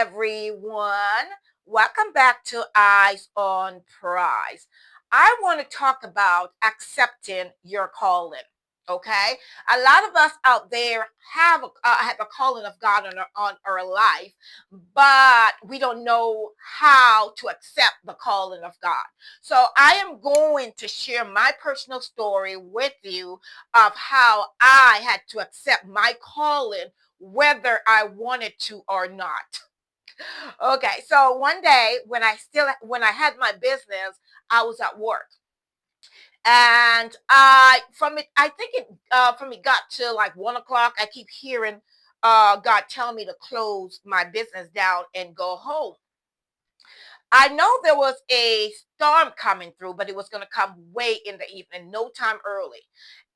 everyone. Welcome back to Eyes on Prize. I want to talk about accepting your calling. Okay, a lot of us out there have a calling of God on our life, but we don't know how to accept the calling of God. So I am going to share my personal story with you of how I had to accept my calling whether I wanted to or not. Okay, so one day when I had my business, I was at work, and I think it from it got to like 1 o'clock. I keep hearing God tell me to close my business down and go home. I know there was a storm coming through, but it was going to come way in the evening, no time early.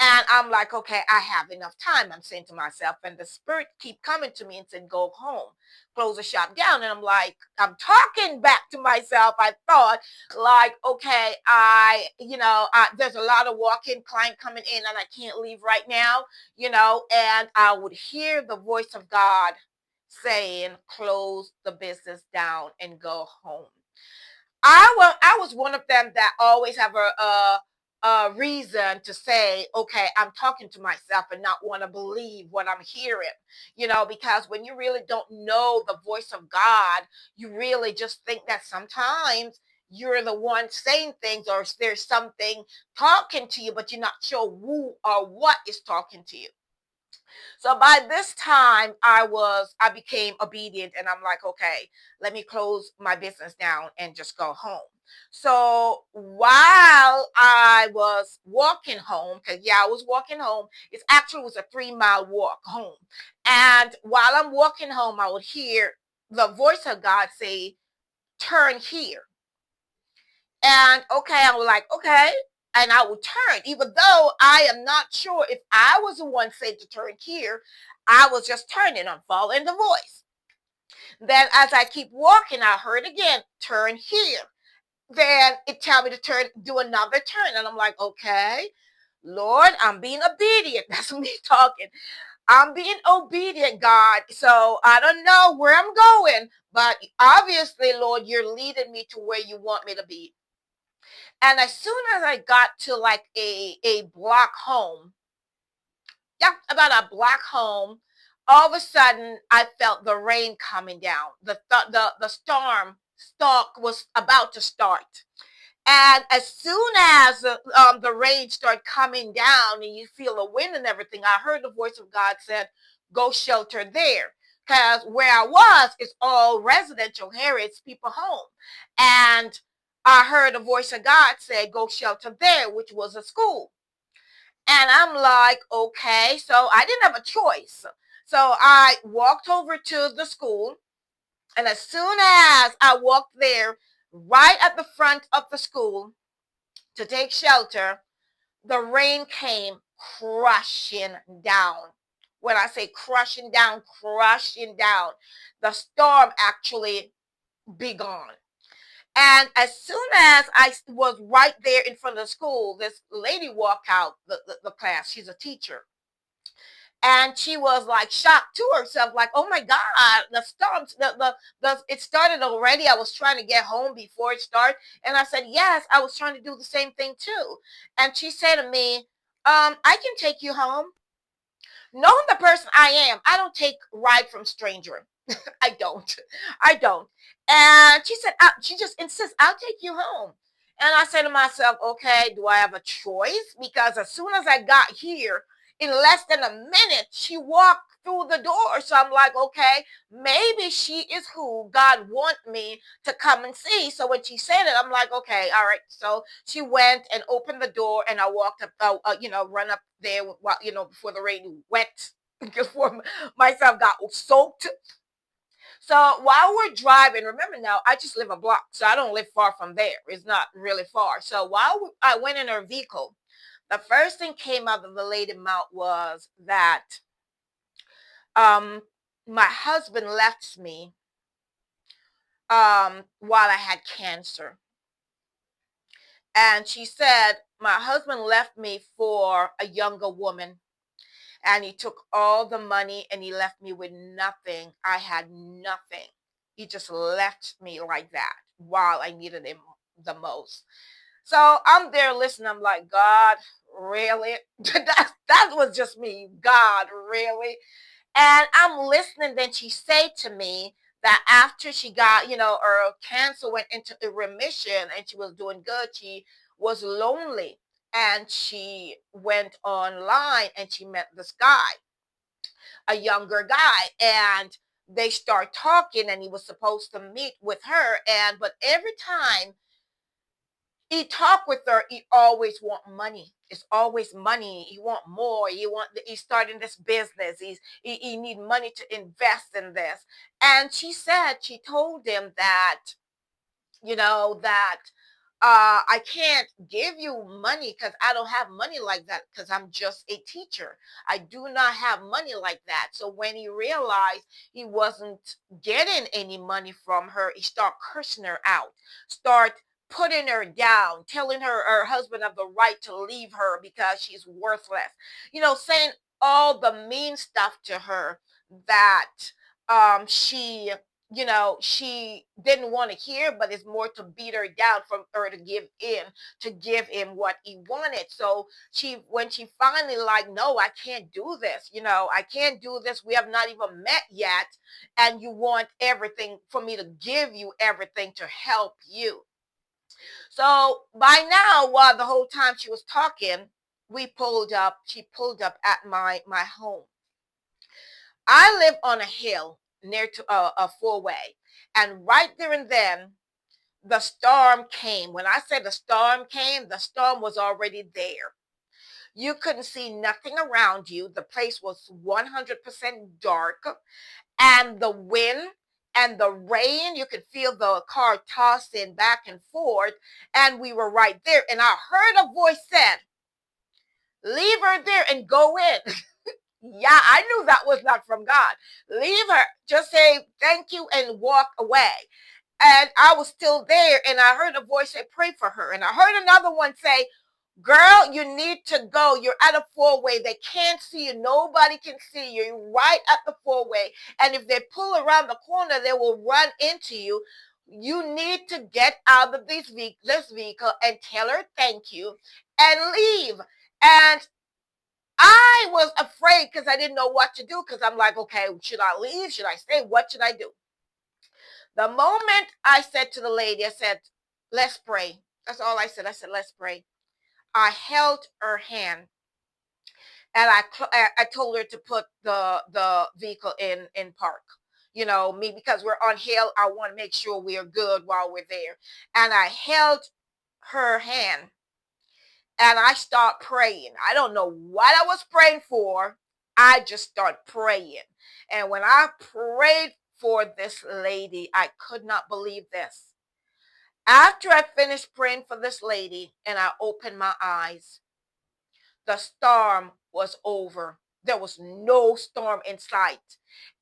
And I'm like, okay, I have enough time. I'm saying to myself, and the spirit keep coming to me and said, go home, close the shop down. And I'm like, I'm talking back to myself. I thought like, okay, there's a lot of walk-in client coming in and I can't leave right now, and I would hear the voice of God saying, close the business down and go home. I was one of them that always have a reason to say, okay, I'm talking to myself and not want to believe what I'm hearing, because when you really don't know the voice of God, you really just think that sometimes you're the one saying things or there's something talking to you, but you're not sure who or what is talking to you. So by this time, I became obedient, and I'm like, okay, let me close my business down and just go home. So while I was walking home, because yeah, I was walking home, it actually was a 3 mile walk home. And while I'm walking home, I would hear the voice of God say, turn here. And okay, I was like, okay. And I would turn, even though I am not sure if I was the one said to turn here. I was just turning. I'm following the voice. Then as I keep walking, I heard again, turn here. Then it tell me to turn, do another turn. And I'm like, okay, Lord, I'm being obedient. That's me talking. I'm being obedient, God. So I don't know where I'm going, but obviously, Lord, you're leading me to where you want me to be. And as soon as I got to like a block home, yeah, about a block home, all of a sudden I felt the rain coming down. The storm stalk was about to start. And as soon as the rain started coming down and you feel the wind and everything, I heard the voice of God said, go shelter there. Because where I was, it's all residential area, it's people home. And I heard the voice of God say, go shelter there, which was a school. And I'm like, okay. So I didn't have a choice. So I walked over to the school. And as soon as I walked there, right at the front of the school to take shelter, the rain came crushing down. When I say crushing down, the storm actually began. And as soon as I was right there in front of the school, this lady walked out the class. She's a teacher. And she was like shocked to herself, like, oh my God, the storm, it started already. I was trying to get home before it started. And I said, yes, I was trying to do the same thing too. And she said to me, I can take you home. Knowing the person I am, I don't take ride from stranger. I don't. I don't. And she said, she just insists, I'll take you home. And I said to myself, okay, do I have a choice? Because as soon as I got here, in less than a minute, she walked through the door. So I'm like, okay, maybe she is who God want me to come and see. So when she said it, I'm like, okay, all right. So she went and opened the door, and I walked up, run up there, before the rain wet, before myself got soaked. So while we're driving, remember now, I just live a block, so I don't live far from there. It's not really far. So while I went in her vehicle, the first thing came out of the lady mouth was that um, my husband left me while I had cancer. And she said, my husband left me for a younger woman, and he took all the money and he left me with nothing. I had nothing. He just left me like that while I needed him the most. So I'm there listening. I'm like, God, really? That was just me. God, really? And I'm listening. Then she said to me that after she got, her cancer went into a remission and she was doing good, she was lonely. And she went online and she met this guy, a younger guy. And they start talking and he was supposed to meet with her. But every time he talk with her, he always want money. It's always money. He want more. He's starting this business. He need money to invest in this. And she told him that, that I can't give you money because I don't have money like that because I'm just a teacher. I do not have money like that. So when he realized he wasn't getting any money from her, he start cursing her out, start putting her down, telling her husband have the right to leave her because she's worthless, saying all the mean stuff to her that she she didn't want to hear, but it's more to beat her down from her to give him what he wanted. So when she finally like, no, I can't do this, I can't do this. We have not even met yet. And you want everything for me to give you everything to help you. So by now, while the whole time she was talking, she pulled up at my home. I live on a hill near to a four-way. And right there and then, the storm came. When I said the storm came, the storm was already there. You couldn't see nothing around you. The place was 100% dark. And the wind and the rain, you could feel the car tossing back and forth. And we were right there. And I heard a voice said, leave her there and go in. Yeah, I knew that was not from God. Leave her. Just say thank you and walk away. And I was still there, and I heard a voice say, pray for her. And I heard another one say, girl, you need to go. You're at a four-way. They can't see you. Nobody can see you. You're right at the four-way. And if they pull around the corner, they will run into you. You need to get out of this vehicle and tell her thank you and leave. And I was afraid because I didn't know what to do, because I'm like, okay, should I leave? Should I stay? What should I do? The moment I said to the lady, I said, let's pray. That's all I said. I said, let's pray. I held her hand and I told her to put the vehicle in park. Me, because we're on hill, I want to make sure we are good while we're there. And I held her hand and I start praying. I don't know what I was praying for. I just start praying. And when I prayed for this lady, I could not believe this. After I finished praying for this lady and I opened my eyes, the storm was over. There was no storm in sight.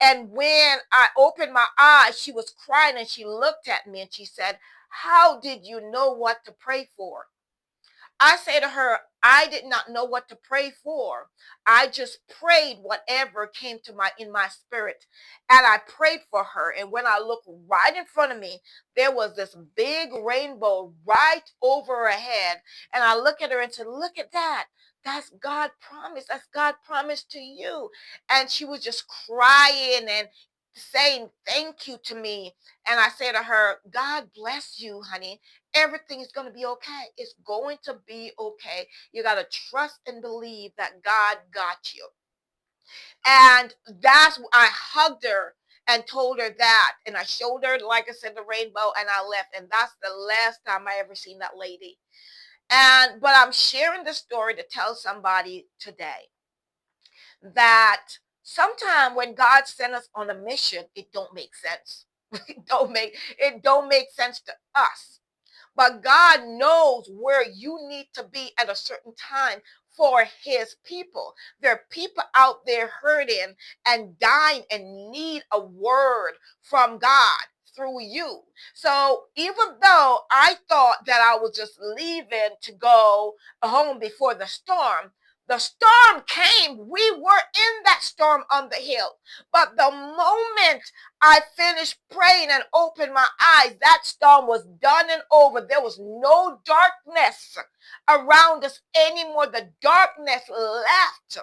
And when I opened my eyes, she was crying and she looked at me and she said, how did you know what to pray for? I say to her, I did not know what to pray for. I just prayed whatever came to in my spirit. And I prayed for her. And when I looked right in front of me, there was this big rainbow right over her head. And I look at her and said, look at that. That's God promised. That's God promised to you. And she was just crying and saying thank you to me. And I say to her, God bless you, honey. Everything is going to be okay. It's going to be okay. You got to trust and believe that God got you. And I hugged her and told her that. And I showed her, like I said, the rainbow, and I left. And that's the last time I ever seen that lady. But I'm sharing the story to tell somebody today that sometimes when God sent us on a mission, it don't make sense. It don't make sense to us. But God knows where you need to be at a certain time for his people. There are people out there hurting and dying and need a word from God through you. So even though I thought that I was just leaving to go home before the storm, The storm came. We were in that storm on the hill. But the moment I finished praying and opened my eyes, that storm was done and over. There was no darkness around us anymore. The darkness left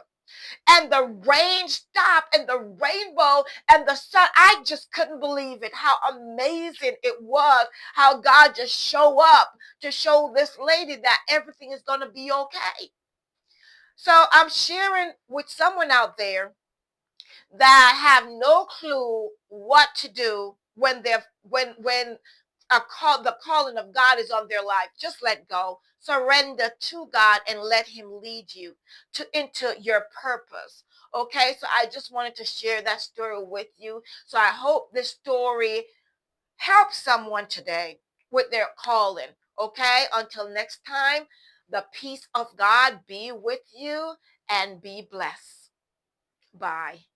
and the rain stopped and the rainbow and the sun. I just couldn't believe it, how amazing it was, how God just show up to show this lady that everything is going to be okay. So I'm sharing with someone out there that have no clue what to do when they're when the calling of God is on their life. Just let go. Surrender to God and let him lead you into your purpose. Okay? So I just wanted to share that story with you. So I hope this story helps someone today with their calling. Okay? Until next time, the peace of God be with you and be blessed. Bye.